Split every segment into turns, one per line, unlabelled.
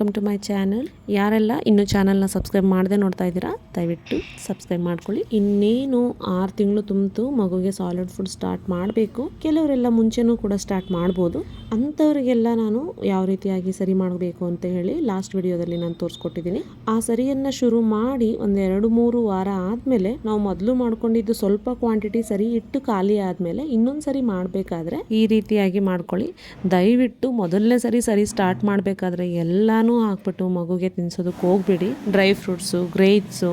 Welcome to my channel. ಯಾರೆಲ್ಲ ಇನ್ನೂ ಚಾನಲ್ನ ಸಬ್ಸ್ಕ್ರೈಬ್ ಮಾಡದೆ ನೋಡ್ತಾ ಇದ್ದೀರಾ ದಯವಿಟ್ಟು ಸಬ್ಸ್ಕ್ರೈಬ್ ಮಾಡ್ಕೊಳ್ಳಿ. ಇನ್ನೇನು 6 ತಿಂಗಳು ತುಂಬಿತು ಮಗುಗೆ ಸಾಲಿಡ್ ಫುಡ್ ಸ್ಟಾರ್ಟ್ ಮಾಡಬೇಕು. ಕೆಲವರೆಲ್ಲ ಮುಂಚೆನೂ ಕೂಡ ಸ್ಟಾರ್ಟ್ ಮಾಡ್ಬೋದು. ಅಂಥವರಿಗೆಲ್ಲ ನಾನು ಯಾವ ರೀತಿಯಾಗಿ ಸರಿ ಮಾಡಬೇಕು ಅಂತ ಹೇಳಿ ಲಾಸ್ಟ್ ವಿಡಿಯೋದಲ್ಲಿ ನಾನು ತೋರಿಸ್ಕೊಟ್ಟಿದ್ದೀನಿ. ಆ ಸರಿಯನ್ನು ಶುರು ಮಾಡಿ ಒಂದು 2-3 ವಾರ ಆದಮೇಲೆ ನಾವು ಮೊದಲು ಮಾಡ್ಕೊಂಡಿದ್ದು ಸ್ವಲ್ಪ ಕ್ವಾಂಟಿಟಿ ಸರಿ ಇಟ್ಟು ಖಾಲಿ ಆದಮೇಲೆ ಇನ್ನೊಂದು ಸರಿ ಮಾಡಬೇಕಾದ್ರೆ ಈ ರೀತಿಯಾಗಿ ಮಾಡ್ಕೊಳ್ಳಿ. ದಯವಿಟ್ಟು ಮೊದಲನೇ ಸರಿ ಸ್ಟಾರ್ಟ್ ಮಾಡಬೇಕಾದ್ರೆ ಎಲ್ಲಾನು ಹಾಕ್ಬಿಟ್ಟು ಮಗುಗೆ ತಿನ್ಸೋದಕ್ಕೆ ಹೋಗ್ಬೇಡಿ. ಡ್ರೈ ಫ್ರೂಟ್ಸು, ಗ್ರೇಪ್ಸು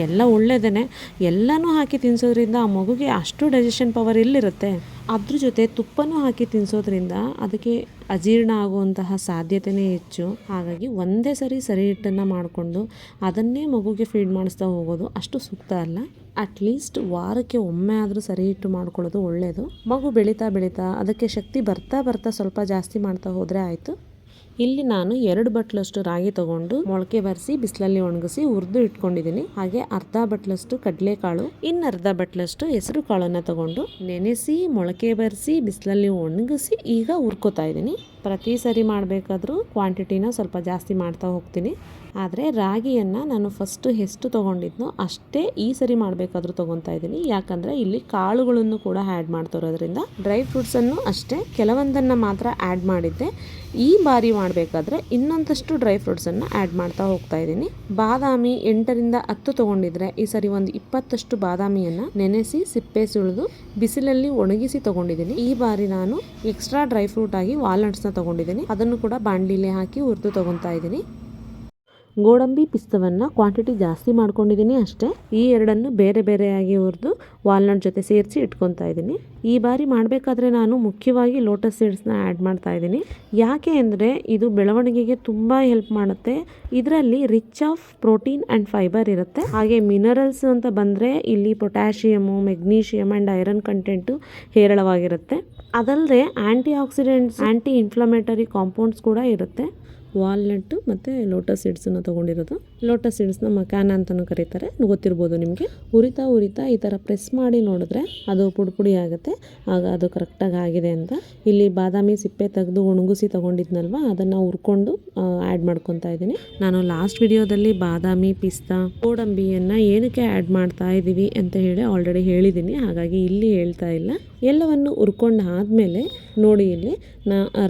ಎಲ್ಲ ಒಳ್ಳೆಯದೇ, ಎಲ್ಲನೂ ಹಾಕಿ ತಿನ್ಸೋದ್ರಿಂದ ಆ ಮಗುಗೆ ಅಷ್ಟು ಡೈಜೆಷನ್ ಪವರ್ ಎಲ್ಲಿರುತ್ತೆ. ಅದ್ರ ಜೊತೆ ತುಪ್ಪನೂ ಹಾಕಿ ತಿನ್ನಿಸೋದ್ರಿಂದ ಅದಕ್ಕೆ ಅಜೀರ್ಣ ಆಗುವಂತಹ ಸಾಧ್ಯತೆಯೇ ಹೆಚ್ಚು. ಹಾಗಾಗಿ ಒಂದೇ ಸರಿ ಹಿಟ್ಟನ್ನು ಮಾಡಿಕೊಂಡು ಅದನ್ನೇ ಮಗುಗೆ ಫೀಡ್ ಮಾಡಿಸ್ತಾ ಹೋಗೋದು ಅಷ್ಟು ಸೂಕ್ತ ಅಲ್ಲ. ಅಟ್ಲೀಸ್ಟ್ ವಾರಕ್ಕೆ ಒಮ್ಮೆ ಆದರೂ ಸರಿ ಹಿಟ್ಟು ಮಾಡ್ಕೊಳ್ಳೋದು ಒಳ್ಳೆಯದು. ಮಗು ಬೆಳೀತಾ ಅದಕ್ಕೆ ಶಕ್ತಿ ಬರ್ತಾ ಸ್ವಲ್ಪ ಜಾಸ್ತಿ ಮಾಡ್ತಾ ಹೋದರೆ ಆಯಿತು. ಇಲ್ಲಿ ನಾನು 2 ಬಟ್ಲಷ್ಟು ರಾಗಿ ತಗೊಂಡು ಮೊಳಕೆ ಬರೆಸಿ ಬಿಸಿಲಲ್ಲಿ ಒಣಗಿಸಿ ಹುರಿದು ಇಟ್ಕೊಂಡಿದ್ದೀನಿ. ಹಾಗೆ ಅರ್ಧ ಬಟ್ಲಷ್ಟು ಕಡಲೆಕಾಳು, ಇನ್ನು ಅರ್ಧ ಬಟ್ಲಷ್ಟು ಹೆಸರು ಕಾಳನ್ನು ತಗೊಂಡು ನೆನೆಸಿ ಮೊಳಕೆ ಬರೆಸಿ ಬಿಸಿಲಲ್ಲಿ ಒಣಗಿಸಿ ಈಗ ಹುರ್ಕೋತಾ ಇದ್ದೀನಿ. ಪ್ರತಿ ಸರಿ ಮಾಡಬೇಕಾದ್ರೂ ಕ್ವಾಂಟಿಟಿನ ಸ್ವಲ್ಪ ಜಾಸ್ತಿ ಮಾಡ್ತಾ ಹೋಗ್ತೀನಿ. ಆದರೆ ರಾಗಿಯನ್ನು ನಾನು ಫಸ್ಟು ಎಷ್ಟು ತೊಗೊಂಡಿದ್ನೋ ಅಷ್ಟೇ ಈ ಸರಿ ಮಾಡಬೇಕಾದ್ರೂ ತೊಗೊತಾ ಇದ್ದೀನಿ. ಯಾಕಂದರೆ ಇಲ್ಲಿ ಕಾಳುಗಳನ್ನು ಕೂಡ ಆ್ಯಡ್ ಮಾಡ್ತಿರೋದ್ರಿಂದ. ಡ್ರೈ ಫ್ರೂಟ್ಸನ್ನು ಅಷ್ಟೇ ಕೆಲವೊಂದನ್ನು ಮಾತ್ರ ಆ್ಯಡ್ ಮಾಡಿದ್ದೆ. ಈ ಬಾರಿ ಮಾಡಬೇಕಾದ್ರೆ ಇನ್ನೊಂದಷ್ಟು ಡ್ರೈ ಫ್ರೂಟ್ಸನ್ನು ಆ್ಯಡ್ ಮಾಡ್ತಾ ಹೋಗ್ತಾ ಇದ್ದೀನಿ. ಬಾದಾಮಿ 8-10 ತೊಗೊಂಡಿದ್ರೆ ಈ ಸರಿ ಒಂದು 20 ಬಾದಾಮಿಯನ್ನು ನೆನೆಸಿ ಸಿಪ್ಪೆ ಸುಳಿದು ಬಿಸಿಲಲ್ಲಿ ಒಣಗಿಸಿ ತೊಗೊಂಡಿದ್ದೀನಿ. ಈ ಬಾರಿ ನಾನು ಎಕ್ಸ್ಟ್ರಾ ಡ್ರೈ ಫ್ರೂಟ್ ಆಗಿ ವಾಲ್ನಟ್ಸ್ನ ತೊಗೊಂಡಿದ್ದೀನಿ. ಅದನ್ನು ಕೂಡ ಬಾಣಲಿಲಿ ಹಾಕಿ ಹುರಿದು ತೊಗೊತಾ ಇದ್ದೀನಿ. ಗೋಡಂಬಿ ಪಿಸ್ತವನ್ನು ಕ್ವಾಂಟಿಟಿ ಜಾಸ್ತಿ ಮಾಡ್ಕೊಂಡಿದ್ದೀನಿ ಅಷ್ಟೇ. ಈ ಎರಡನ್ನು ಬೇರೆಯಾಗಿ ಹುರಿದು ವಾಲ್ನಟ್ ಜೊತೆ ಸೇರಿಸಿ ಇಟ್ಕೊತಾ ಇದ್ದೀನಿ. ಈ ಬಾರಿ ಮಾಡಬೇಕಾದ್ರೆ ನಾನು ಮುಖ್ಯವಾಗಿ ಲೋಟಸ್ ಸೀಡ್ಸ್ನ ಆ್ಯಡ್ ಮಾಡ್ತಾ ಇದ್ದೀನಿ. ಯಾಕೆ ಅಂದರೆ ಇದು ಬೆಳವಣಿಗೆಗೆ ತುಂಬ ಹೆಲ್ಪ್ ಮಾಡುತ್ತೆ. ಇದರಲ್ಲಿ rich of protein and fibre ಇರುತ್ತೆ. ಹಾಗೆ ಮಿನರಲ್ಸ್ ಅಂತ ಬಂದರೆ ಇಲ್ಲಿ potassium, magnesium and iron content ಹೇರಳವಾಗಿರುತ್ತೆ. ಅದಲ್ಲದೆ antioxidants, anti inflammatory compounds ಕೂಡ ಇರುತ್ತೆ. ವಾಲ್ನಟ್ಟು ಮತ್ತು ಲೋಟಸ್ ಸೀಡ್ಸನ್ನು ತೊಗೊಂಡಿರೋದು. ಲೋಟಸ್ ಸೀಡ್ಸ್ನ ಮಕಾನ ಅಂತಲೂ ಕರೀತಾರೆ, ಗೊತ್ತಿರ್ಬೋದು ನಿಮಗೆ. ಉರಿತಾ ಈ ಥರ ಪ್ರೆಸ್ ಮಾಡಿ ನೋಡಿದ್ರೆ ಅದು ಪುಡಿ ಆಗುತ್ತೆ. ಆಗ ಅದು ಕರೆಕ್ಟಾಗಿ ಆಗಿದೆ ಅಂತ. ಇಲ್ಲಿ ಬಾದಾಮಿ ಸಿಪ್ಪೆ ತೆಗೆದು ಒಣಗಿಸಿ ತೊಗೊಂಡಿದ್ನಲ್ವ ಅದನ್ನು ಹುರ್ಕೊಂಡು ಆ್ಯಡ್ ಮಾಡ್ಕೊತಾ ಇದ್ದೀನಿ. ನಾನು ಲಾಸ್ಟ್ ವಿಡಿಯೋದಲ್ಲಿ ಬಾದಾಮಿ, ಪಿಸ್ತಾ, ಗೋಡಂಬಿಯನ್ನು ಏನಕ್ಕೆ ಆ್ಯಡ್ ಮಾಡ್ತಾ ಇದ್ದೀವಿ ಅಂತ ಹೇಳಿ ಆಲ್ರೆಡಿ ಹೇಳಿದ್ದೀನಿ. ಹಾಗಾಗಿ ಇಲ್ಲಿ ಹೇಳ್ತಾ ಇಲ್ಲ. ಎಲ್ಲವನ್ನು ಹುರ್ಕೊಂಡು ಆದಮೇಲೆ ನೋಡಿ ಇಲ್ಲಿ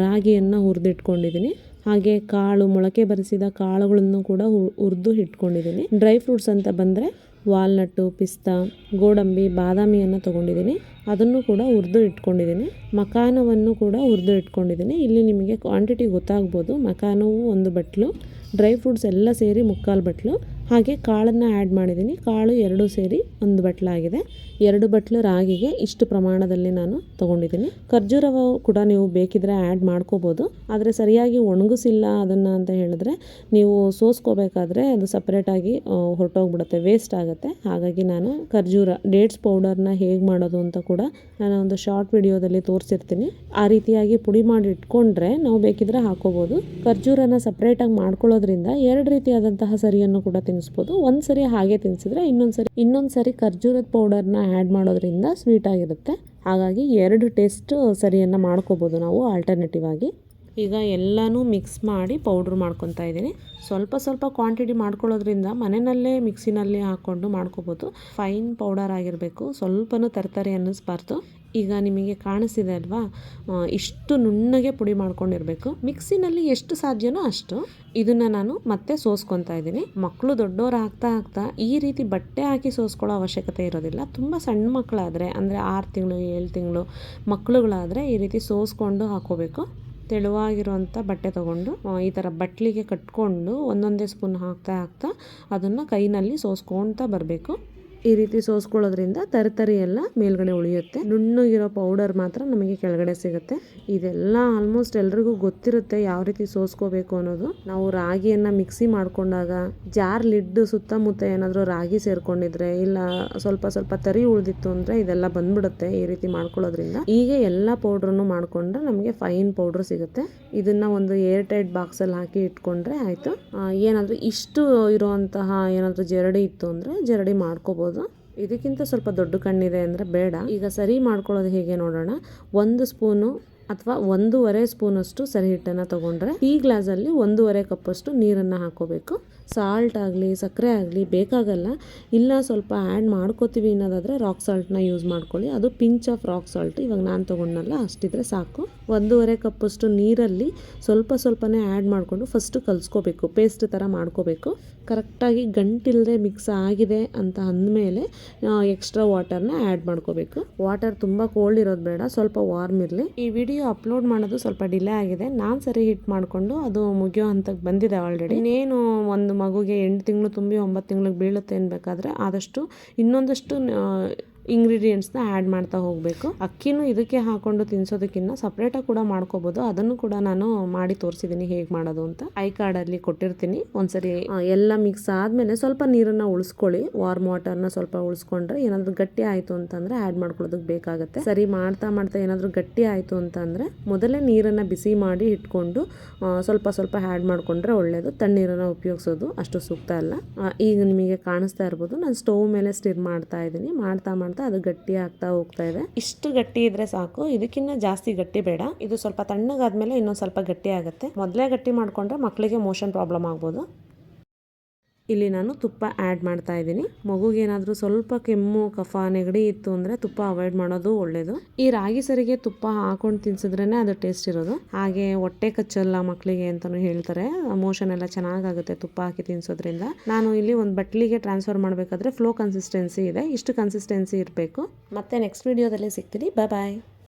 ರಾಗಿಯನ್ನು ಹುರಿದಿಟ್ಕೊಂಡಿದ್ದೀನಿ. ಹಾಗೆ ಕಾಳು, ಮೊಳಕೆ ಬರಿಸಿದ ಕಾಳುಗಳನ್ನು ಕೂಡ ಹುರಿದು ಇಟ್ಕೊಂಡಿದ್ದೀನಿ. ಡ್ರೈ ಫ್ರೂಟ್ಸ್ ಅಂತ ಬಂದರೆ ವಾಲ್ನಟ್ಟು, ಪಿಸ್ತಾ, ಗೋಡಂಬಿ, ಬಾದಾಮಿಯನ್ನು ತೊಗೊಂಡಿದ್ದೀನಿ. ಅದನ್ನು ಕೂಡ ಹುರಿದು ಇಟ್ಕೊಂಡಿದ್ದೀನಿ. ಮಕಾನವನ್ನು ಕೂಡ ಹುರಿದು ಇಟ್ಕೊಂಡಿದ್ದೀನಿ. ಇಲ್ಲಿ ನಿಮಗೆ ಕ್ವಾಂಟಿಟಿ ಗೊತ್ತಾಗ್ಬೋದು. ಮಕಾನವು 1 ಬಟ್ಲು, ಡ್ರೈ ಫ್ರೂಟ್ಸ್ ಎಲ್ಲ ಸೇರಿ 3/4 ಬಟ್ಲು, ಹಾಗೆ ಕಾಳನ್ನು ಆ್ಯಡ್ ಮಾಡಿದ್ದೀನಿ. ಕಾಳು 2 ಸೇರಿ 1 ಬಟ್ಲಾಗಿದೆ. 2 ಬಟ್ಲು ರಾಗಿಗೆ ಇಷ್ಟು ಪ್ರಮಾಣದಲ್ಲಿ ನಾನು ತೊಗೊಂಡಿದ್ದೀನಿ. ಖರ್ಜೂರವ ಕೂಡ ನೀವು ಬೇಕಿದ್ರೆ ಆ್ಯಡ್ ಮಾಡ್ಕೋಬೋದು. ಆದರೆ ಸರಿಯಾಗಿ ಒಣಗಿಸಿಲ್ಲ ಅದನ್ನು ಅಂತ ಹೇಳಿದ್ರೆ ನೀವು ಸೋಸ್ಕೋಬೇಕಾದ್ರೆ ಅದು ಸಪ್ರೇಟಾಗಿ ಹೊರಟೋಗ್ಬಿಡುತ್ತೆ, ವೇಸ್ಟ್ ಆಗುತ್ತೆ. ಹಾಗಾಗಿ ನಾನು ಖರ್ಜೂರ ಡೇಟ್ಸ್ ಪೌಡರ್ನ ಹೇಗೆ ಮಾಡೋದು ಅಂತ ಕೂಡ ನಾನು ಒಂದು ಶಾರ್ಟ್ ವಿಡಿಯೋದಲ್ಲಿ ತೋರಿಸಿರ್ತೀನಿ. ಆ ರೀತಿಯಾಗಿ ಪುಡಿ ಮಾಡಿ ಇಟ್ಕೊಂಡ್ರೆ ನಾವು ಬೇಕಿದ್ರೆ ಹಾಕೋಬೋದು. ಖರ್ಜೂರನ ಸಪ್ರೇಟಾಗಿ ಮಾಡ್ಕೊಳ್ಳೋದ್ರಿಂದ 2 ರೀತಿಯಾದಂತಹ ಸರಿಯನ್ನು ಕೂಡ ತಿನ್ನಿಸ್ಬೋದು. ಒಂದು ಸರಿ ಹಾಗೆ ತಿನ್ನಿಸಿದ್ರೆ ಇನ್ನೊಂದು ಸರಿ ಖರ್ಜೂರದ ಪೌಡರ್ನ ಆ್ಯಡ್ ಮಾಡೋದ್ರಿಂದ ಸ್ವೀಟ್ ಆಗಿರುತ್ತೆ. ಹಾಗಾಗಿ 2 ಟೇಸ್ಟ್ ಸರಿಯನ್ನು ಮಾಡ್ಕೋಬೋದು ನಾವು ಆಲ್ಟರ್ನೇಟಿವ್ ಆಗಿ. ಈಗ ಎಲ್ಲನೂ ಮಿಕ್ಸ್ ಮಾಡಿ ಪೌಡ್ರ್ ಮಾಡ್ಕೊತಾ ಇದ್ದೀನಿ. ಸ್ವಲ್ಪ ಕ್ವಾಂಟಿಟಿ ಮಾಡ್ಕೊಳ್ಳೋದ್ರಿಂದ ಮನೆಯಲ್ಲೇ ಮಿಕ್ಸಿನಲ್ಲಿ ಹಾಕ್ಕೊಂಡು ಮಾಡ್ಕೋಬೋದು. ಫೈನ್ ಪೌಡರ್ ಆಗಿರಬೇಕು, ಸ್ವಲ್ಪನೂ ತರಕಾರಿ ಅನ್ನಿಸ್ಬಾರ್ದು. ಈಗ ನಿಮಗೆ ಕಾಣಿಸ್ತಿದೆ ಅಲ್ವಾ, ಇಷ್ಟು ನುಣ್ಣಗೆ ಪುಡಿ ಮಾಡ್ಕೊಂಡಿರಬೇಕು. ಮಿಕ್ಸಿನಲ್ಲಿ ಎಷ್ಟು ಸಾಧ್ಯನೋ ಅಷ್ಟು ಇದನ್ನು ನಾನು ಮತ್ತೆ ಸೋಸ್ಕೊತಾ ಇದ್ದೀನಿ. ಮಕ್ಕಳು ದೊಡ್ಡವರು ಆಗ್ತಾ ಈ ರೀತಿ ಬಟ್ಟೆ ಹಾಕಿ ಸೋಸ್ಕೊಳ್ಳೋ ಅವಶ್ಯಕತೆ ಇರೋದಿಲ್ಲ. ತುಂಬ ಸಣ್ಣ ಮಕ್ಕಳಾದರೆ ಅಂದರೆ 6 ತಿಂಗಳು 7 ತಿಂಗಳು ಮಕ್ಕಳುಗಳಾದರೆ ಈ ರೀತಿ ಸೋಸ್ಕೊಂಡು ಹಾಕೋಬೇಕು. ತೆಳುವಾಗಿರುವಂಥ ಬಟ್ಟೆ ತೊಗೊಂಡು ಈ ಥರ ಬಟ್ಲಿಗೆ ಕಟ್ಕೊಂಡು ಒಂದೊಂದೇ ಸ್ಪೂನ್ ಹಾಕ್ತಾ ಅದನ್ನು ಕೈನಲ್ಲಿ ಸೋಸ್ಕೊಳ್ತಾ ಬರಬೇಕು. ಈ ರೀತಿ ಸೋಸ್ಕೊಳ್ಳೋದ್ರಿಂದ ತರಕಾರಿ ಎಲ್ಲ ಮೇಲ್ಗಡೆ ಉಳಿಯುತ್ತೆ. ನುಣ್ಣಗಿರೋ ಪೌಡರ್ ಮಾತ್ರ ನಮಗೆ ಕೆಳಗಡೆ ಸಿಗುತ್ತೆ. ಇದೆಲ್ಲ ಆಲ್ಮೋಸ್ಟ್ ಎಲ್ರಿಗೂ ಗೊತ್ತಿರುತ್ತೆ ಯಾವ ರೀತಿ ಸೋಸ್ಕೋಬೇಕು ಅನ್ನೋದು. ನಾವು ರಾಗಿಯನ್ನು ಮಿಕ್ಸಿ ಮಾಡ್ಕೊಂಡಾಗ ಜಾರ್ ಲಿಡ್ ಸುತ್ತಮುತ್ತ ಏನಾದರೂ ರಾಗಿ ಸೇರ್ಕೊಂಡಿದ್ರೆ ಇಲ್ಲ ಸ್ವಲ್ಪ ತರಿ ಉಳಿದಿತ್ತು ಅಂದರೆ ಇದೆಲ್ಲ ಬಂದ್ಬಿಡುತ್ತೆ ಈ ರೀತಿ ಮಾಡ್ಕೊಳ್ಳೋದ್ರಿಂದ. ಈಗ ಎಲ್ಲ ಪೌಡ್ರನ್ನು ಮಾಡ್ಕೊಂಡ್ರೆ ನಮಗೆ ಫೈನ್ ಪೌಡ್ರ್ ಸಿಗುತ್ತೆ. ಇದನ್ನು ಒಂದು ಏರ್ ಟೈಟ್ ಬಾಕ್ಸಲ್ಲಿ ಹಾಕಿ ಇಟ್ಕೊಂಡ್ರೆ ಆಯಿತು. ಏನಾದರೂ ಇಷ್ಟು ಇರುವಂತಹ ಏನಾದರೂ ಜರಡಿ ಇತ್ತು ಅಂದರೆ ಜರಡಿ ಮಾಡ್ಕೋಬೋದು. ಇದಕ್ಕಿಂತ ಸ್ವಲ್ಪ ದೊಡ್ಡ ಕಣ್ಣಿದೆ ಅಂದರೆ ಬೇಡ. ಈಗ ಸರಿ ಮಾಡ್ಕೊಳ್ಳೋದು ಹೇಗೆ ನೋಡೋಣ. 1 ಸ್ಪೂನು ಅಥವಾ 1.5 ಸ್ಪೂನಷ್ಟು ಸರಿ ಹಿಟ್ಟನ್ನು ತೊಗೊಂಡ್ರೆ ಈ ಗ್ಲಾಸಲ್ಲಿ 1.5 ಕಪ್ಪಷ್ಟು ನೀರನ್ನು ಹಾಕೋಬೇಕು. ಸಾಲ್ಟ್ ಆಗಲಿ ಸಕ್ಕರೆ ಆಗಲಿ ಬೇಕಾಗಲ್ಲ. ಇಲ್ಲ ಸ್ವಲ್ಪ ಆ್ಯಡ್ ಮಾಡ್ಕೋತೀವಿ ಅನ್ನೋದಾದರೆ ರಾಕ್ ಸಾಲ್ಟ್ನ ಯೂಸ್ ಮಾಡ್ಕೊಳ್ಳಿ. ಅದು ಪಿಂಚ್ ಆಫ್ ರಾಕ್ ಸಾಲ್ಟ್ ಇವಾಗ ನಾನು ತೊಗೊಂಡಲ್ಲ ಅಷ್ಟಿದ್ರೆ ಸಾಕು. 1.5 ಕಪ್ಪಷ್ಟು ನೀರಲ್ಲಿ ಸ್ವಲ್ಪನೇ ಆ್ಯಡ್ ಮಾಡಿಕೊಂಡು ಫಸ್ಟು ಕಲಿಸ್ಕೋಬೇಕು, ಪೇಸ್ಟ್ ಥರ ಮಾಡ್ಕೋಬೇಕು. ಕರೆಕ್ಟಾಗಿ ಗಂಟಿಲ್ಲದೆ ಮಿಕ್ಸ್ ಆಗಿದೆ ಅಂತ ಅಂದಮೇಲೆ ಎಕ್ಸ್ಟ್ರಾ ವಾಟರ್ನ ಆ್ಯಡ್ ಮಾಡ್ಕೋಬೇಕು. ವಾಟರ್ ತುಂಬ ಕೋಲ್ಡ್ ಇರೋದು ಬೇಡ, ಸ್ವಲ್ಪ ವಾರ್ಮ್ ಇರಲಿ. ಈ ವಿಡಿಯೋ ಅಪ್ಲೋಡ್ ಮಾಡೋದು ಸ್ವಲ್ಪ ಡಿಲೇ ಆಗಿದೆ. ನಾನು ಸರಿ ಹಿಟ್ ಮಾಡಿಕೊಂಡು ಅದು ಮುಗಿಯೋ ಹಂತಕ್ಕೆ ಬಂದಿದೆ ಆಲ್ರೆಡಿ. ಇನ್ನೇನು ಒಂದು ಮಗುಗೆ 8 ತಿಂಗಳು ತುಂಬಿ 9 ತಿಂಗಳಿಗೆ ಬೀಳುತ್ತೆ ಅನ್ಬೇಕಾದ್ರೆ ಆದಷ್ಟು ಇನ್ನೊಂದಷ್ಟು ಇಂಗ್ರೀಡಿಯೆಂಟ್ಸ್ನ ಆ್ಯಡ್ ಮಾಡ್ತಾ ಹೋಗಬೇಕು. ಅಕ್ಕಿನೂ ಇದಕ್ಕೆ ಹಾಕೊಂಡು ತಿನ್ಸೋದಕ್ಕಿಂತ ಸಪ್ರೇಟಾಗಿ ಕೂಡ ಮಾಡ್ಕೋಬೋದು. ಅದನ್ನು ಕೂಡ ನಾನು ಮಾಡಿ ತೋರಿಸಿದ್ದೀನಿ ಹೇಗೆ ಮಾಡೋದು ಅಂತ. ಐ ಕಾರ್ಡಲ್ಲಿ ಕೊಟ್ಟಿರ್ತೀನಿ. ಒಂದ್ಸರಿ ಎಲ್ಲ ಮಿಕ್ಸ್ ಆದಮೇಲೆ ಸ್ವಲ್ಪ ನೀರನ್ನು ಉಳಿಸ್ಕೊಳ್ಳಿ. ವಾರ್ಮ್ ವಾಟರ್ನ ಸ್ವಲ್ಪ ಉಳಿಸ್ಕೊಂಡ್ರೆ ಏನಾದರೂ ಗಟ್ಟಿ ಆಯಿತು ಅಂತಂದರೆ ಆ್ಯಡ್ ಮಾಡ್ಕೊಳ್ಳೋದಕ್ಕೆ ಬೇಕಾಗುತ್ತೆ. ಸರಿ ಮಾಡ್ತಾ ಏನಾದರೂ ಗಟ್ಟಿ ಆಯಿತು ಅಂತಂದರೆ ಮೊದಲೇ ನೀರನ್ನು ಬಿಸಿ ಮಾಡಿ ಇಟ್ಕೊಂಡು ಸ್ವಲ್ಪ ಆ್ಯಡ್ ಮಾಡಿಕೊಂಡ್ರೆ ಒಳ್ಳೆಯದು. ತಣ್ಣೀರನ್ನು ಉಪಯೋಗಿಸೋದು ಅಷ್ಟು ಸೂಕ್ತ ಅಲ್ಲ. ಈಗ ನಿಮಗೆ ಕಾಣಿಸ್ತಾ ಇರ್ಬೋದು, ನಾನು ಸ್ಟವ್ ಮೇಲೆ ಸ್ಟಿರ್ ಮಾಡ್ತಾ ಇದ್ದೀನಿ. ಮಾಡ್ತಾ ಅದು ಗಟ್ಟಿ ಆಗ್ತಾ ಹೋಗ್ತಾ ಇದೆ. ಇಷ್ಟು ಗಟ್ಟಿ ಇದ್ರೆ ಸಾಕು, ಇದಕ್ಕಿಂತ ಜಾಸ್ತಿ ಗಟ್ಟಿ ಬೇಡ. ಇದು ಸ್ವಲ್ಪ ತಣ್ಣಗಾದ್ಮೇಲೆ ಇನ್ನೊಂದು ಸ್ವಲ್ಪ ಗಟ್ಟಿ ಆಗುತ್ತೆ. ಮೊದಲೇ ಗಟ್ಟಿ ಮಾಡ್ಕೊಂಡ್ರೆ ಮಕ್ಕಳಿಗೆ ಮೋಷನ್ ಪ್ರಾಬ್ಲಮ್ ಆಗ್ಬೋದು. ಇಲ್ಲಿ ನಾನು ತುಪ್ಪ ಆ್ಯಡ್ ಮಾಡ್ತಾ ಇದ್ದೀನಿ. ಮಗುಗೇನಾದರೂ ಸ್ವಲ್ಪ ಕೆಮ್ಮು ಕಫ ನೆಗಡಿ ಇತ್ತು ಅಂದರೆ ತುಪ್ಪ ಅವಾಯ್ಡ್ ಮಾಡೋದು ಒಳ್ಳೆಯದು. ಈ ರಾಗಿ ಸರಿಗೆ ತುಪ್ಪ ಹಾಕೊಂಡು ತಿನ್ಸಿದ್ರೇ ಅದು ಟೇಸ್ಟ್ ಇರೋದು. ಹಾಗೆ ಹೊಟ್ಟೆ ಕಚ್ಚಲ್ಲ ಮಕ್ಕಳಿಗೆ ಅಂತಲೂ ಹೇಳ್ತಾರೆ. ಮೋಷನ್ ಎಲ್ಲ ಚೆನ್ನಾಗಾಗುತ್ತೆ ತುಪ್ಪ ಹಾಕಿ ತಿನ್ಸೋದ್ರಿಂದ. ನಾನು ಇಲ್ಲಿ ಒಂದು ಬಟ್ಲಿಗೆ ಟ್ರಾನ್ಸ್ಫರ್ ಮಾಡಬೇಕಾದ್ರೆ ಫ್ಲೋ ಕನ್ಸಿಸ್ಟೆನ್ಸಿ ಇದೆ, ಇಷ್ಟು ಕನ್ಸಿಸ್ಟೆನ್ಸಿ ಇರಬೇಕು. ಮತ್ತೆ ನೆಕ್ಸ್ಟ್ ವಿಡಿಯೋದಲ್ಲಿ ಸಿಗ್ತೀನಿ. ಬಾಯ್.